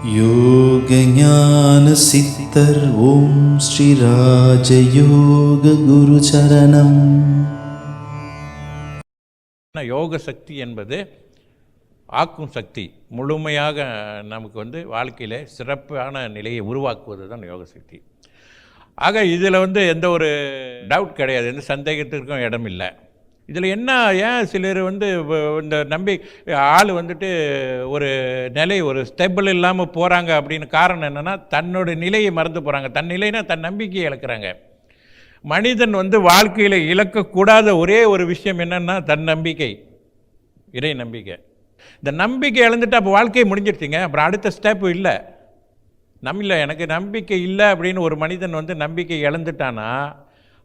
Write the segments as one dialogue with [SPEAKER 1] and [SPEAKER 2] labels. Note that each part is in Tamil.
[SPEAKER 1] யோக ஞான சித்தர் ஓம் ஸ்ரீ ராஜயோக குரு சரணம்.
[SPEAKER 2] யோக சக்தி என்பது ஆக்கும் சக்தி. முழுமையாக நமக்கு வாழ்க்கையில் சிறப்பான நிலையை உருவாக்குவது தான் யோக சக்தி. ஆக இதில் எந்த ஒரு டவுட் கிடையாது, எந்த சந்தேகத்திற்கும் இடம் இல்லை. இதில் என்ன, ஏன் சிலர் இந்த ஆள் ஒரு நிலை, ஒரு ஸ்டெபிள் இல்லாமல் போகிறாங்க அப்படின்னு காரணம் என்னென்னா, தன்னோட நிலையை மறந்து போகிறாங்க. தன் நிலைனா தன் நம்பிக்கையை இழக்கிறாங்க. மனிதன் வாழ்க்கையில் இழக்கக்கூடாத ஒரே ஒரு விஷயம் என்னென்னா தன் நம்பிக்கை, இறை நம்பிக்கை. இந்த நம்பிக்கை இழந்துட்டு அப்போ வாழ்க்கையை முடிஞ்சிடுச்சிங்க. அப்புறம் அடுத்த ஸ்டெப்பு இல்லை. எனக்கு நம்பிக்கை இல்லை அப்படின்னு ஒரு மனிதன் நம்பிக்கை இழந்துட்டானா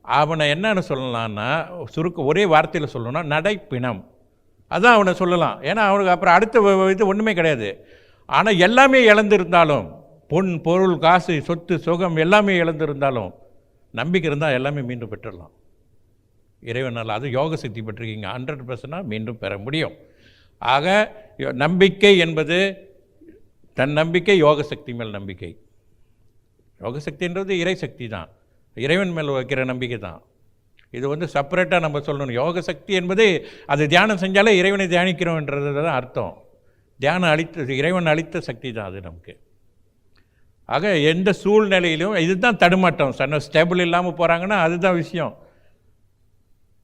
[SPEAKER 2] அவனை என்னன்னு சொல்லலான்னா, ஒரே வார்த்தையில் சொல்லணும்னா நடைப்பிணம். அதான் அவனை சொல்லலாம். ஏன்னா அவனுக்கு அப்புறம் அடுத்த இது ஒன்றுமே கிடையாது. ஆனால் எல்லாமே இழந்திருந்தாலும், பொன் பொருள் காசு சொத்து சுகம் எல்லாமே இழந்திருந்தாலும் நம்பிக்கை இருந்தால் எல்லாமே மீண்டும் பெற்றுடலாம் இறைவனால். அது யோக சக்தி பெற்றிருக்கீங்க, 100% மீண்டும் பெற முடியும். ஆக நம்பிக்கை என்பது தன் நம்பிக்கை, யோக சக்தி மேல் நம்பிக்கை. யோக சக்தின்றது இறை சக்தி தான், இறைவன் மேல் வைக்கிற நம்பிக்கை தான். இது செப்பரேட்டாக நம்ம சொல்லணும். யோக சக்தி என்பது அது தியானம் செஞ்சாலே இறைவனை தியானிக்கிறோன்றது தான் அர்த்தம். தியானம் இறைவன் அளித்த சக்தி தான் அது நமக்கு. ஆக எந்த சூழ்நிலையிலும் இதுதான் தடுமாட்டம். ஸ்டேபிள் இல்லாமல் போகிறாங்கன்னா அதுதான் விஷயம்.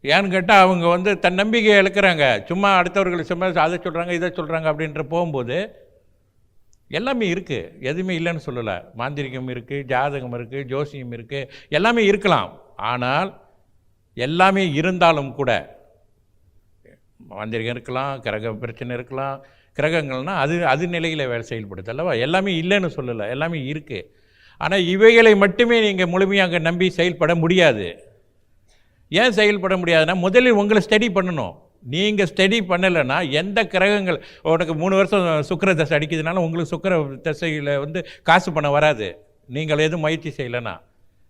[SPEAKER 2] ஏன்னு கேட்டால் அவங்க தன் நம்பிக்கையை இழக்கிறாங்க. சும்மா அடுத்தவர்கள் சும்மா அதை சொல்கிறாங்க இதை சொல்கிறாங்க அப்படின்ற போகும்போது எல்லாமே இருக்குது, எதுவுமே இல்லைன்னு சொல்லலை. மாந்திரிகம் இருக்குது, ஜாதகம் இருக்குது, ஜோசியம் இருக்குது, எல்லாமே இருக்கலாம். ஆனால் எல்லாமே இருந்தாலும் கூட மாந்திரிகம் இருக்கலாம், கிரக பிரச்சனை இருக்கலாம். கிரகங்கள்னால் அது நிலையில் வேலை செயல்படுது அல்லவா. எல்லாமே இல்லைன்னு சொல்லலை, எல்லாமே இருக்குது. ஆனால் இவைகளை மட்டுமே நீங்கள் முழுமையாக நம்பி செயல்பட முடியாது. ஏன் செயல்பட முடியாதுன்னா, முதலில் உங்களை ஸ்டடி பண்ணணும். நீங்கள் ஸ்டடி பண்ணலைன்னா எந்த கிரகங்கள், உனக்கு 3 வருஷம் சுக்கிர தசை அடிக்கிறதுனால உங்களுக்கு சுக்கிர தசையில் காசு பண்ண வராது. நீங்கள் எதுவும் முயற்சி செய்யலைன்னா,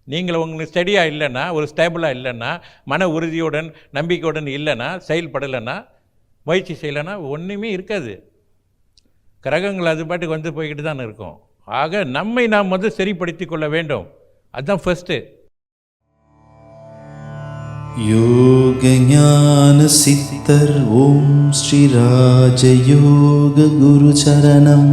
[SPEAKER 2] நீங்கள் உங்களுக்கு ஸ்டடியாக இல்லைன்னா, ஒரு ஸ்டேபிளாக இல்லைன்னா, மன உறுதியுடன் நம்பிக்கையுடன் இல்லைன்னா, செயல்படலைன்னா, முயற்சி செய்யலைன்னா ஒன்றுமே இருக்காது. கிரகங்கள் அது பாட்டுக்கு போய்கிட்டு தான் இருக்கும். ஆக நம்மை நாம் சரிப்படுத்தி கொள்ள வேண்டும். அதுதான் ஃபஸ்ட்டு.
[SPEAKER 1] யோக ஞான சித்தர் ஓம் ஸ்ரீ ராஜயோக குரு சரணம்.